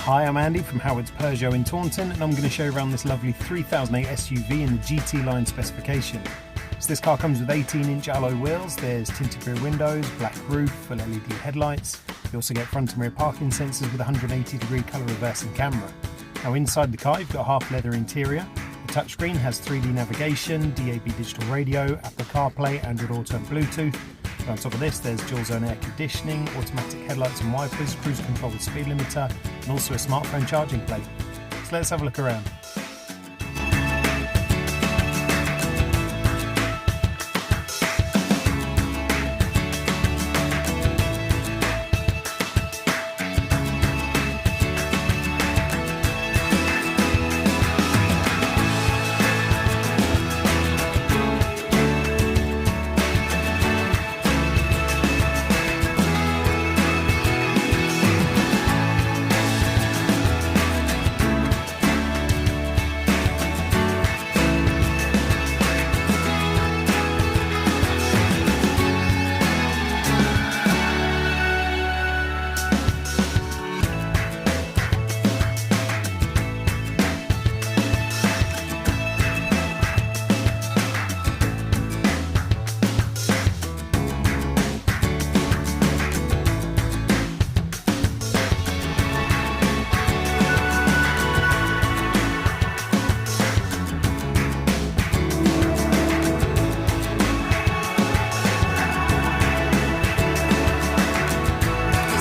Hi, I'm Andy from Howard's Peugeot in Taunton, and I'm going to show you around this lovely 3008 SUV in the GT line specification. So this car comes with 18-inch alloy wheels, there's tinted rear windows, black roof, full LED headlights. You also get front and rear parking sensors with a 180-degree colour reversing camera. Now inside the car you've got a half leather interior. The touchscreen has 3D navigation, DAB digital radio, Apple CarPlay, Android Auto and Bluetooth. And on top of this there's dual zone air conditioning, automatic headlights and wipers, cruise control with speed limiter, and also a smartphone charging plate. So let's have a look around.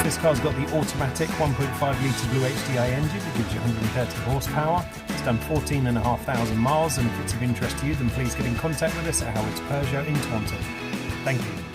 This car's got the automatic 1.5 litre Blue HDI engine that gives you 130 horsepower. It's done 14,500 miles, and if it's of interest to you then please get in contact with us at Howard's Peugeot in Taunton. Thank you.